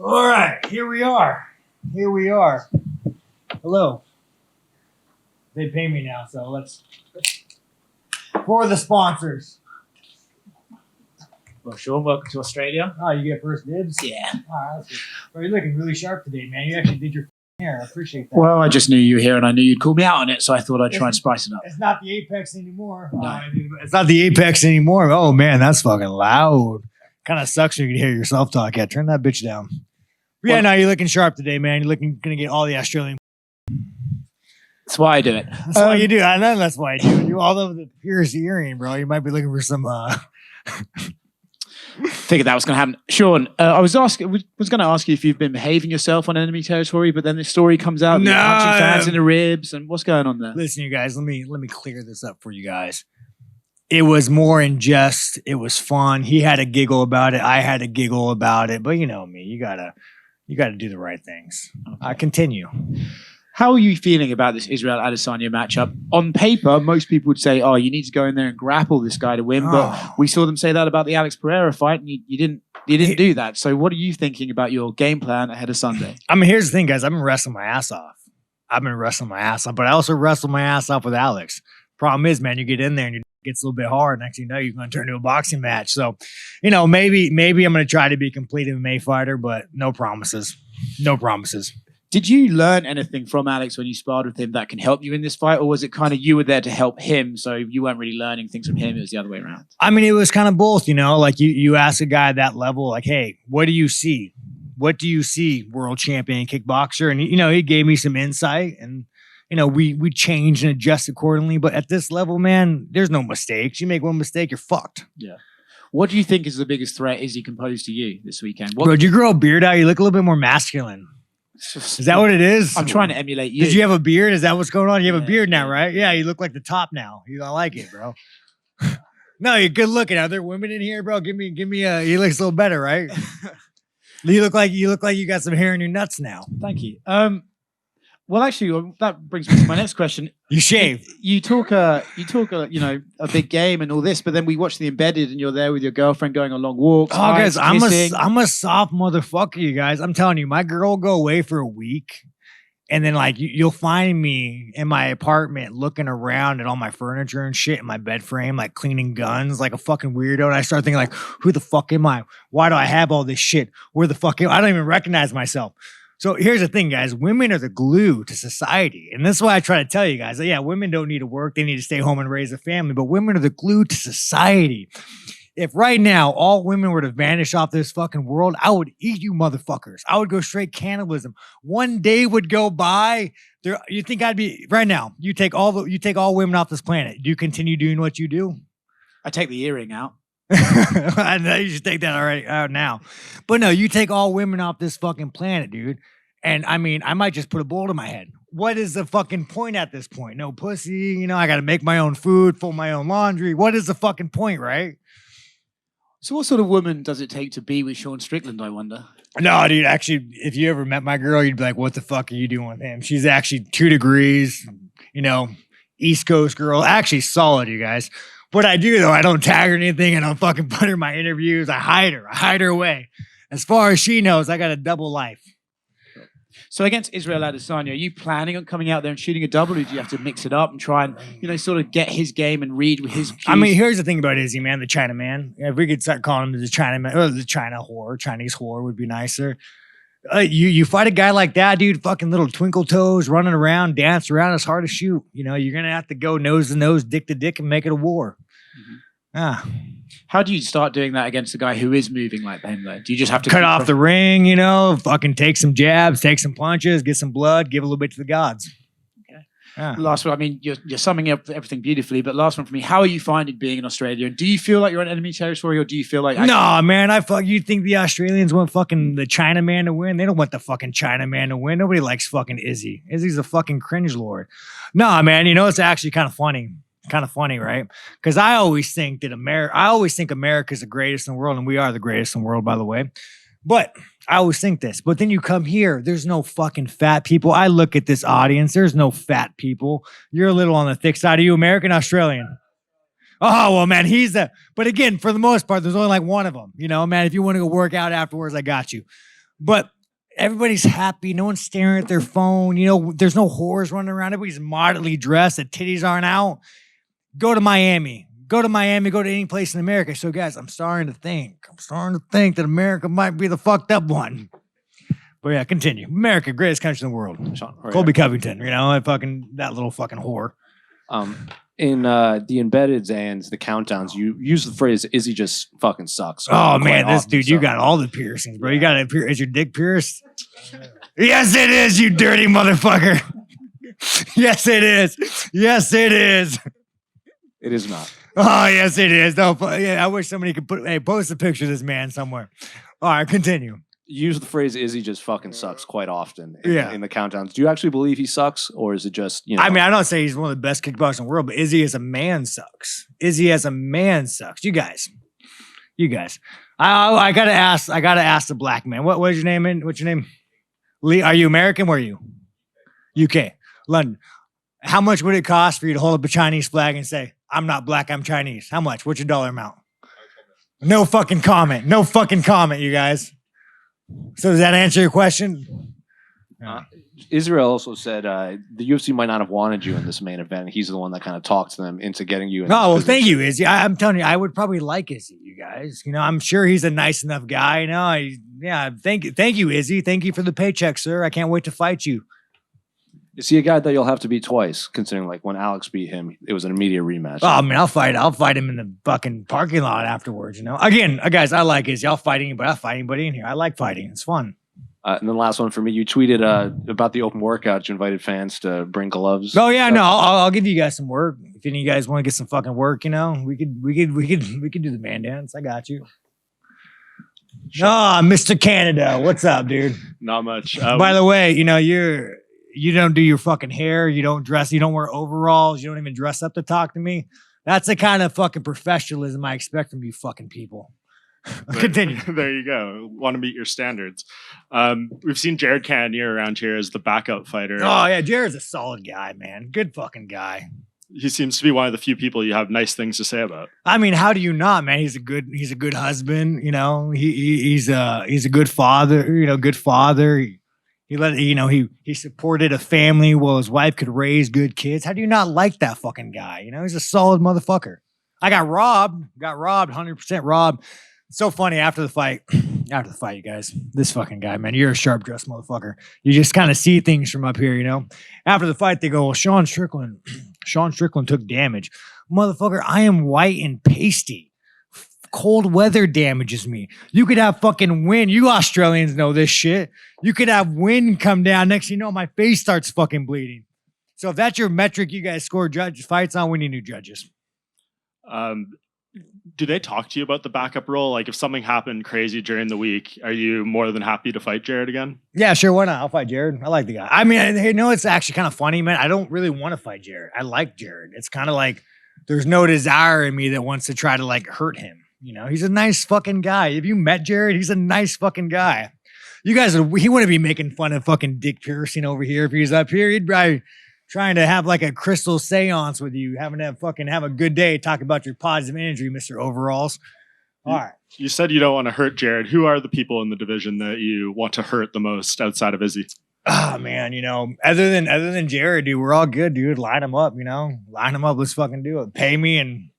All right, here we are. Hello. They pay me now, so let's for the sponsors. Well, Sean, welcome to Australia. Oh, you get first dibs? Yeah. All right, that's good. Well, you're looking really sharp today, man. You actually did your hair. I appreciate that. Well, I just knew you were here and I knew you'd call me out on it, so I thought I'd try and spice it up. It's not the Apex anymore. No. It's not the Apex anymore. Oh, man, that's fucking loud. Kind of sucks when you can hear yourself talk. Yeah, turn that bitch down. But yeah, no, you're looking sharp today, man. You're looking going to get all the Australian. That's why I do it. That's why you do. I know that's why I do it. You all over the pierced earring, bro. You might be looking for some. Figured that was going to happen. Sean, I was going to ask you if you've been behaving yourself on enemy territory, but then the story comes out. No. You're punching fans in the ribs, and what's going on there? Listen, you guys, let me clear this up for you guys. It was more in jest. It was fun. He had a giggle about it. I had a giggle about it. But you know me. You gotta do the right things. Okay. Continue. How are you feeling about this Israel Adesanya matchup? On paper, most people would say, "Oh, you need to go in there and grapple this guy to win." But we saw them say that about the Alex Pereira fight, and you didn't do that. So, what are you thinking about your game plan ahead of Sunday? I mean, here's the thing, guys. I've been wrestling my ass off. But I also wrestled my ass off with Alex. Problem is, man, you get in there and it gets a little bit hard. Next thing you know, you're going to turn into a boxing match. So, you know, maybe I'm going to try to be a complete MMA fighter, but no promises. No promises. Did you learn anything from Alex when you sparred with him that can help you in this fight? Or was it kind of you were there to help him, so you weren't really learning things from him? It was the other way around. I mean, it was kind of both, you know, like you ask a guy at that level, like, hey, what do you see? What do you see, world champion kickboxer? And, you know, he gave me some insight and, you know, we changed and adjust accordingly. But at this level, man, there's no mistakes. You make one mistake, you're fucked. Yeah. What do you think is the biggest threat Izzy can pose to you this weekend? Bro, did you grow a beard out? You look a little bit more masculine. Is that what it is? I'm trying to emulate you. Did you have a beard? Is that what's going on? You have a beard now, right? Yeah, you look like the top now. I like it, bro. No, you're good looking. Are there women in here, bro? Give me a. You look a little better, right? You look like you got some hair in your nuts now. Thank you. Well, actually, that brings me to my next question. You shave. You talk a big game and all this, but then we watch the Embedded, and you're there with your girlfriend going on long walks. Oh, guys, I'm a soft motherfucker, you guys. I'm telling you, my girl will go away for a week, and then like you'll find me in my apartment looking around at all my furniture and shit in my bed frame, like cleaning guns, like a fucking weirdo. And I start thinking, like, who the fuck am I? Why do I have all this shit? Where the fuck am I? I don't even recognize myself. So here's the thing, guys. Women are the glue to society. And that's why I try to tell you guys that, yeah, women don't need to work. They need to stay home and raise a family. But women are the glue to society. If right now all women were to vanish off this fucking world, I would eat you motherfuckers. I would go straight cannibalism. One day would go by. You think I'd be right now? You take all women off this planet. Do you continue doing what you do? I take the earring out. I know you should take that already out now. But no, you take all women off this fucking planet, dude. And I mean, I might just put a bullet in my head. What is the fucking point at this point? No pussy, you know, I got to make my own food, fold my own laundry. What is the fucking point, right? So what sort of woman does it take to be with Sean Strickland, I wonder? No, dude, actually, if you ever met my girl, you'd be like, what the fuck are you doing with him? She's actually 2 degrees, you know, East Coast girl. Actually solid, you guys. What I do, though, I don't tag her or anything. I don't fucking put her in my interviews. I hide her away. As far as she knows, I got a double life. So against Israel Adesanya, are you planning on coming out there and shooting a double, or do you have to mix it up and try and, you know, sort of get his game and read his cues? I mean, here's the thing about Izzy, man, the China man. If we could start calling him the China man, or the China whore, Chinese whore would be nicer. You fight a guy like that, dude, fucking little twinkle toes, running around, dance around, it's hard to shoot. You know, you're going to have to go nose to nose, dick to dick, and make it a war. Mm-hmm. How do you start doing that against a guy who is moving like him, though? Do you just have to cut off the ring, you know, fucking take some jabs, take some punches, get some blood, give a little bit to the gods. Okay. Last one, I mean, you're summing up everything beautifully, but last one for me, how are you finding being in Australia? And do you feel like you're on enemy territory, or do you feel like... No, man, you think the Australians want fucking the China man to win? They don't want the fucking China man to win. Nobody likes fucking Izzy. Izzy's a fucking cringe lord. No, man, you know, it's actually kind of funny. Kind of funny, right? Because I always think America's the greatest in the world, and we are the greatest in the world, by the way. But I always think this. But then you come here, there's no fucking fat people. I look at this audience, there's no fat people. You're a little on the thick side. Are you American, Australian? Oh, well, man, but again, for the most part, there's only like one of them. You know, man, if you want to go work out afterwards, I got you. But everybody's happy. No one's staring at their phone. You know, there's no whores running around. Everybody's moderately dressed. The titties aren't out. Go to Miami. Go to Miami. Go to any place in America. So, guys, I'm starting to think that America might be the fucked up one. But yeah, continue. America, greatest country in the world. Colby Covington, you know, that little fucking whore. In the embeddeds and the countdowns, you use the phrase "Izzy just fucking sucks." Oh man, this dude, you got all the piercings, bro. You got it. Is your dick pierced? Yes, it is. You dirty motherfucker. Yes, it is. Yes, it is. It is not. Oh yes, it is. No, yeah, I wish somebody could post a picture of this man somewhere. All right, continue. You use the phrase "Izzy just fucking sucks" quite often in the countdowns. Do you actually believe he sucks, or is it just, you know? I mean, I don't say he's one of the best kickboxers in the world, but Izzy as a man sucks. Izzy as a man sucks. You guys. I gotta ask the black man. What is your name? What's your name? Lee. Are you American? Where are you? UK. London. How much would it cost for you to hold up a Chinese flag and say, "I'm not black, I'm Chinese"? How much? What's your dollar amount? No fucking comment. No fucking comment, you guys. So does that answer your question? Israel also said the UFC might not have wanted you in this main event. He's the one that kind of talked them into getting you in. No, well, thank you, Izzy. I'm telling you, I would probably like Izzy, you guys. You know, I'm sure he's a nice enough guy. You know, thank you, Izzy. Thank you for the paycheck, sir. I can't wait to fight you. Is he a guy that you'll have to beat twice, considering like when Alex beat him, it was an immediate rematch? Oh, I mean, I'll fight him in the fucking parking lot afterwards, you know? Again, guys, I like Izzy. I'll fight anybody in here. I like fighting. It's fun. And then last one for me, you tweeted about the open workout. You invited fans to bring gloves. Oh yeah, no, I'll give you guys some work. If any of you guys want to get some fucking work, you know, we could do the man dance. I got you. Mr. Canada, what's up, dude? Not much. By the way, you know, you don't do your fucking hair. You don't dress. You don't wear overalls. You don't even dress up to talk to me. That's the kind of fucking professionalism I expect from you fucking people. Continue. There you go. Want to meet your standards. We've seen Jared Cannonier around here as the backup fighter. Oh yeah, Jared's a solid guy, man. Good fucking guy. He seems to be one of the few people you have nice things to say about. I mean, how do you not, man? He's a good husband. You know, he's a good father. You know, good father. He supported a family while his wife could raise good kids. How do you not like that fucking guy? You know, he's a solid motherfucker. I got robbed, 100% robbed. It's so funny after the fight, you guys, this fucking guy, man, you're a sharp dressed motherfucker. You just kind of see things from up here, you know? After the fight, they go, well, Sean Strickland took damage. Motherfucker, I am white and pasty. Cold weather damages me. You could have fucking wind. You Australians know this shit. You could have wind come down. Next thing you know, my face starts fucking bleeding. So if that's your metric, you guys score fights on, we need new judges. Do they talk to you about the backup role? Like if something happened crazy during the week, are you more than happy to fight Jared again? Yeah, sure. Why not? I'll fight Jared. I like the guy. I mean, it's actually kind of funny, man. I don't really want to fight Jared. I like Jared. It's kind of like there's no desire in me that wants to try to like hurt him. You know, he's a nice fucking guy. If you met Jared, he's a nice fucking guy. You guys, he wouldn't be making fun of fucking dick piercing over here if he's up here. He'd probably trying to have like a crystal seance with you, having to fucking have a good day, talk about your positive energy, Mr. Overalls. All right. You said you don't want to hurt Jared. Who are the people in the division that you want to hurt the most outside of Izzy? Oh man, you know, other than Jared, dude, we're all good, dude. Line them up, you know. Line them up. Let's fucking do it. Pay me and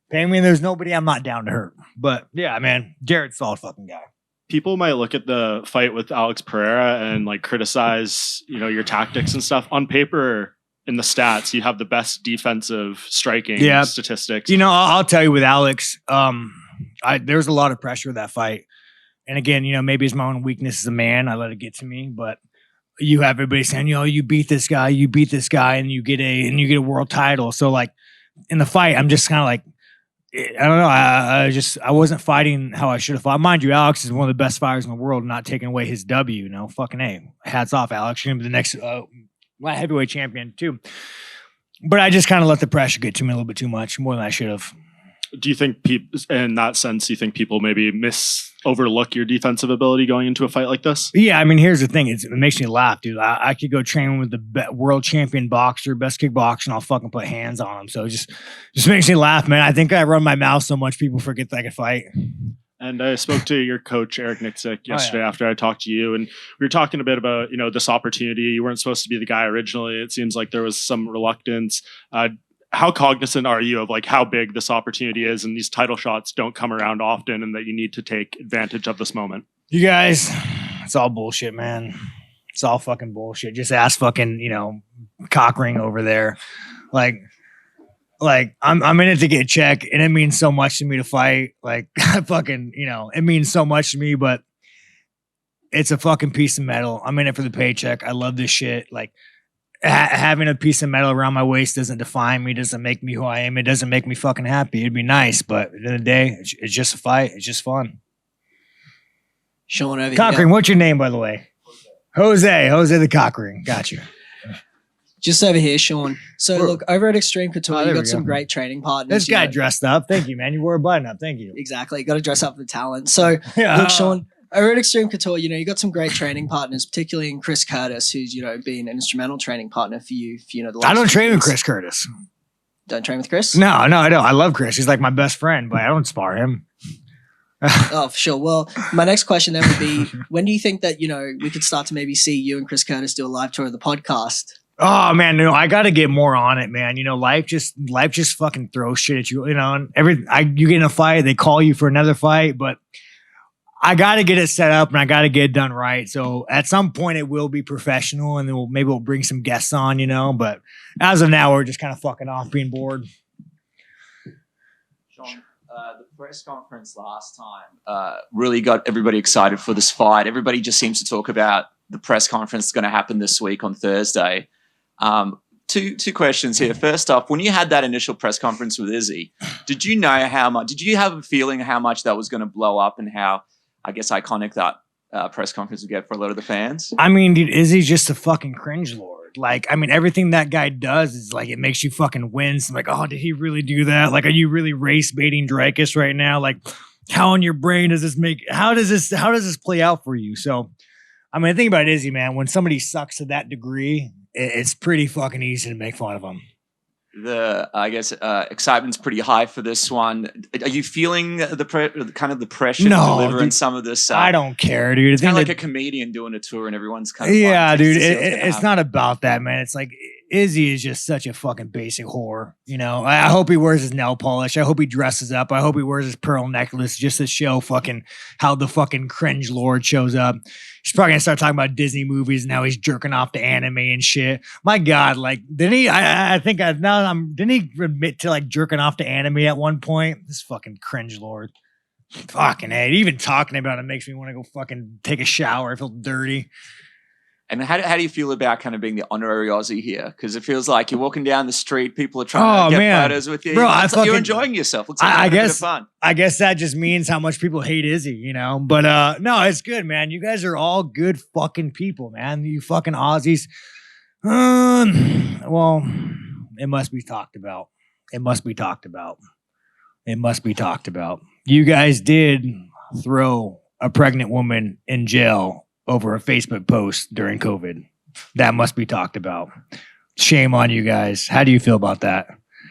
there's nobody I'm not down to hurt. But yeah, man, Jared's a solid fucking guy. People might look at the fight with Alex Pereira and like criticize, you know, your tactics and stuff. On paper, in the stats, you have the best defensive striking statistics. You know, I'll tell you with Alex, there's a lot of pressure with that fight. And again, you know, maybe it's my own weakness as a man. I let it get to me, but you have everybody saying, you know, you beat this guy, and you get a world title. So like in the fight, I'm just kind of like, I don't know. I wasn't fighting how I should have fought. Mind you, Alex is one of the best fighters in the world, not taking away his W. You know, fucking A. Hats off, Alex. You're gonna be the next light heavyweight champion too. But I just kind of let the pressure get to me a little bit too much, more than I should have. Do you think in that sense, you think people maybe overlook your defensive ability going into a fight like this? Yeah, I mean, here's the thing. It makes me laugh, dude. I could go train with the world champion boxer, best kickboxer, and I'll fucking put hands on him. So it just makes me laugh, man. I think I run my mouth so much, people forget that I can fight. And I spoke to your coach, Eric Nixick, yesterday after I talked to you. And we were talking a bit about, this opportunity. You weren't supposed to be the guy originally. It seems like there was some reluctance. How cognizant are you of like how big this opportunity is and these title shots don't come around often and that you need to take advantage of this moment? You guys, it's all bullshit, man. It's all fucking bullshit. Just ask fucking, Cockring over there. Like I'm in it to get a check, and it means so much to me to fight. Like it means so much to me, but it's a fucking piece of metal. I'm in it for the paycheck. I love this shit. Like having a piece of metal around my waist doesn't define me, doesn't make me who I am. It doesn't make me fucking happy. It'd be nice, but at the end of the day, it's just a fight. It's just fun. Sean over Cockring, what's your name, by the way? Jose the Cockring. Got you. Just over here, Sean. So look, over at Extreme Couture, you got some great training partners. This guy dressed up. Thank you, man. You wore a button up. Thank you. Exactly. You got to dress up for the talent. So look, Sean, over at Extreme Couture, you got some great training partners, particularly in Chris Curtis, who's, been an instrumental training partner for you for the last I don't train years. with Chris Curtis. Don't train with Chris? No, I don't. I love Chris. He's like my best friend, but I don't spar him. Oh, for sure. Well, my next question then would be, when do you think that, we could start to maybe see you and Chris Curtis do a live tour of the podcast? Oh man, no, I got to get more on it, man. Life just fucking throws shit at you. You get in a fight, they call you for another fight, but I got to get it set up and I got to get it done right. So at some point it will be professional, and then maybe we'll bring some guests on, But as of now, we're just kind of fucking off, being bored. Sean, the press conference last time really got everybody excited for this fight. Everybody just seems to talk about the press conference that's going to happen this week on Thursday. Two questions here. First off, when you had that initial press conference with Izzy, did you know how much? Did you have a feeling how much that was going to blow up and how, I guess, iconic that press conference would get for a lot of the fans? I mean, dude, Izzy's just a fucking cringe lord. Like, I mean, everything that guy does is like, it makes you fucking wince. I'm like, oh, did he really do that? Like, are you really race baiting Dreykus right now? Like, how in your brain does this how does this play out for you? So, I mean, the thing about Izzy, man, when somebody sucks to that degree, it's pretty fucking easy to make fun of them. Excitement's pretty high for this one. Are you feeling the pressure to deliver in some of this? I don't care, dude. It's kind of like a comedian doing a tour and everyone's kind of dude. It's not about that, man. It's like Izzy is just such a fucking basic whore. I hope he wears his nail polish. I hope he dresses up. I hope he wears his pearl necklace just to show fucking how the fucking cringe lord shows up. He's probably gonna start talking about Disney movies and now he's jerking off to anime and shit. My God, like, didn't he? Didn't he admit to like jerking off to anime at one point? This fucking cringe lord. Fucking hey, even talking about it makes me want to go fucking take a shower. I feel dirty. And how do you feel about kind of being the honorary Aussie here? Because it feels like you're walking down the street, people are trying to get photos with you. Bro, you're enjoying yourself. Looks like a bit of fun. I guess that just means how much people hate Izzy, But no, it's good, man. You guys are all good fucking people, man. You fucking Aussies. Well, it must be talked about. It must be talked about. It must be talked about. You guys did throw a pregnant woman in jail over a Facebook post during COVID. That must be talked about. Shame on you guys. How do you feel about that?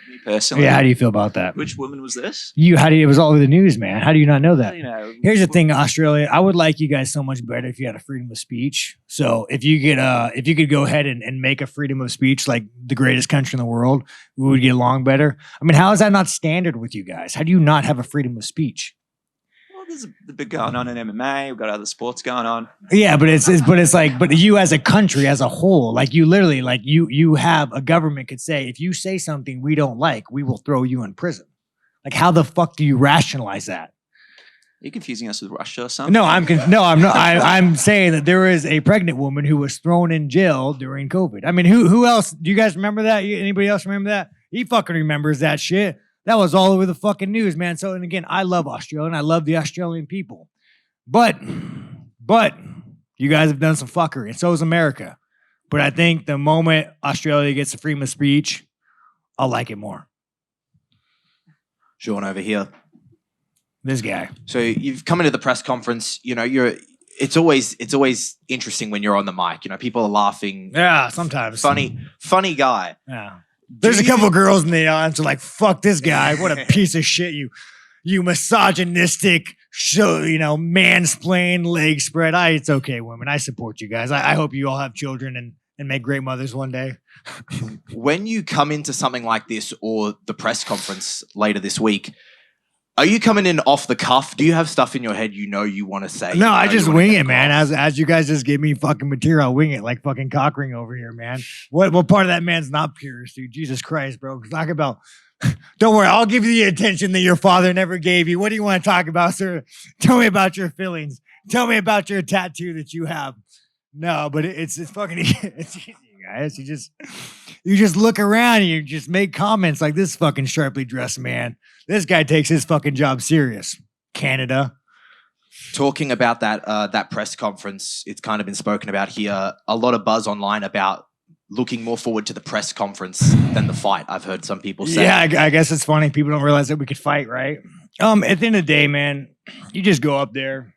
Me personally? Yeah, how do you feel about that? Which woman was this? It was all over the news, man. How do you not know that? Well, Here's the thing, Australia. I would like you guys so much better if you had a freedom of speech. So if you could go ahead and make a freedom of speech like the greatest country in the world, we would get along better. I mean, how is that not standard with you guys? How do you not have a freedom of speech? There's a bit going on in MMA. We've got other sports going on. Yeah, but but you as a country as a whole, like you literally, like you have a government could say, if you say something we don't like, we will throw you in prison. Like, how the fuck do you rationalize that? Are you confusing us with Russia or something? No, I'm not. I'm saying that there is a pregnant woman who was thrown in jail during COVID. I mean, who else? Do you guys remember that? Anybody else remember that? He fucking remembers that shit. That was all over the fucking news, man. So, and again, I love Australia and I love the Australian people. But you guys have done some fuckery, and so has America. But I think the moment Australia gets the freedom of speech, I'll like it more. Sean over here. This guy. So you've come into the press conference, it's always interesting when you're on the mic. People are laughing. Yeah, sometimes. Funny guy. Yeah. There's a couple girls in the audience who are like, fuck this guy. What a piece of shit, you misogynistic, show, mansplain, leg spread. It's okay, women. I support you guys. I hope you all have children and make great mothers one day. When you come into something like this or the press conference later this week, are you coming in off the cuff? Do you have stuff in your head you want to say? No, I just wing it, man. As you guys just give me fucking material, I'll wing it like fucking Cockring over here, man. What part of that man's not pure, dude? Jesus Christ, bro. Talk about... Don't worry, I'll give you the attention that your father never gave you. What do you want to talk about, sir? Tell me about your feelings. Tell me about your tattoo that you have. No, but it's fucking it's easy, guys. You just look around and you just make comments like this fucking sharply dressed man. This guy takes his fucking job serious. Canada. Talking about that press conference, it's kind of been spoken about here. A lot of buzz online about looking more forward to the press conference than the fight. I've heard some people say. Yeah, I guess it's funny. People don't realize that we could fight, right? At the end of the day, man, you just go up there.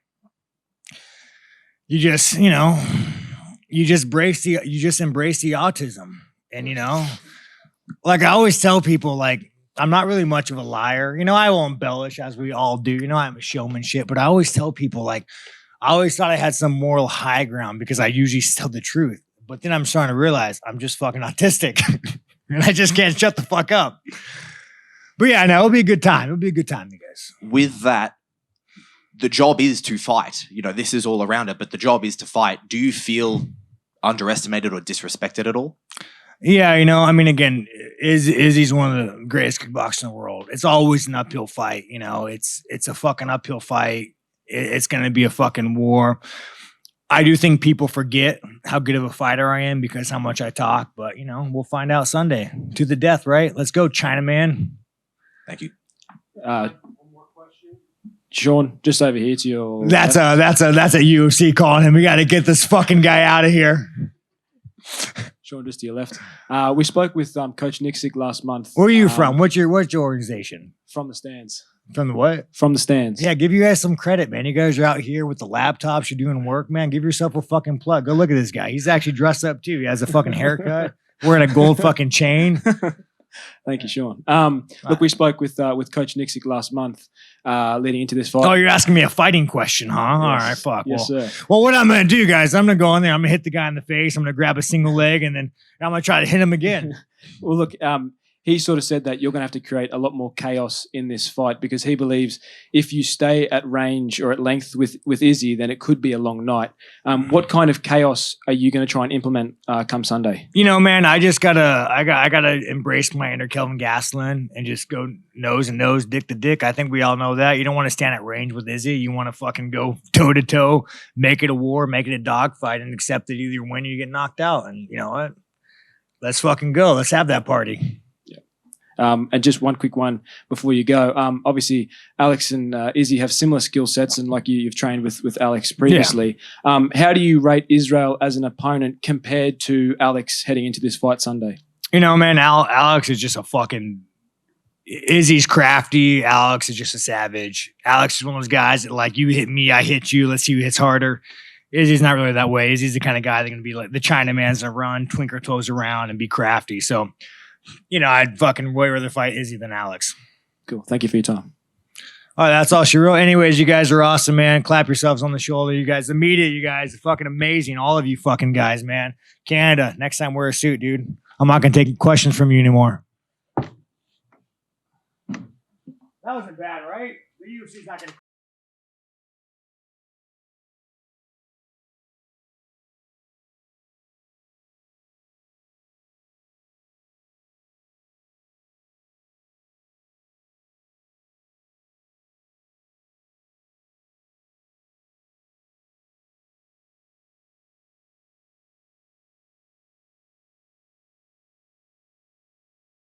You just, you just embrace the autism. And, like I always tell people, like, I'm not really much of a liar. I will embellish as we all do. I'm a showman shit, but I always tell people, like, I always thought I had some moral high ground because I usually tell the truth. But then I'm starting to realize I'm just fucking autistic and I just can't shut the fuck up. But yeah, no, it'll be a good time. It'll be a good time, you guys. With that, the job is to fight. This is all around it, but the job is to fight. Do you feel underestimated or disrespected at all? Yeah, again, Izzy's one of the greatest kickboxers in the world. It's always an uphill fight. It's a fucking uphill fight. It's going to be a fucking war. I do think people forget how good of a fighter I am because how much I talk, but we'll find out Sunday to the death, right? Let's go, Chinaman. Thank you. One more question. Sean, just over here to your That's a UFC calling him. We got to get this fucking guy out of here. Sean, just to your left. We spoke with Coach Nixick last month. Where are you from? What's your organization? From the stands. From the what? From the stands. Yeah, give you guys some credit, man. You guys are out here with the laptops. You're doing work, man. Give yourself a fucking plug. Go look at this guy. He's actually dressed up too. He has a fucking haircut, wearing a gold fucking chain. Thank you, Sean. Look, we spoke with Coach Nixick last month leading into this fight. Oh, you're asking me a fighting question, huh? Yes. All right, fuck. Yes, sir. Well, what I'm going to do, guys, I'm going to go in there. I'm going to hit the guy in the face. I'm going to grab a single leg, and then I'm going to try to hit him again. Well, look, he sort of said that you're going to have to create a lot more chaos in this fight because he believes if you stay at range or at length with Izzy, then it could be a long night. What kind of chaos are you going to try and implement come Sunday? Man, I gotta embrace my inner Kelvin Gastelum and just go nose and nose, dick to dick. I think we all know that. You don't want to stand at range with Izzy. You want to fucking go toe to toe, make it a war, make it a dogfight, and accept that either you win or you get knocked out. And you know what? Let's fucking go. Let's have that party. And just one quick one before you go. Obviously, Alex and Izzy have similar skill sets, and like you've trained with Alex previously. Yeah. How do you rate Israel as an opponent compared to Alex heading into this fight Sunday? Man, Alex is just a fucking... Izzy's crafty. Alex is just a savage. Alex is one of those guys that, like, you hit me, I hit you. Let's see who hits harder. Izzy's not really that way. Izzy's the kind of guy that's going to be like the Chinaman's to run, twinkle toes around, and be crafty. So... I'd fucking way rather fight Izzy than Alex. Cool. Thank you for your time. All right, that's all she wrote. Anyways, you guys are awesome, man. Clap yourselves on the shoulder. You guys, the media, you guys are fucking amazing. All of you fucking guys, man. Canada, next time wear a suit, dude. I'm not going to take questions from you anymore. That wasn't bad, right? The UFC's not going to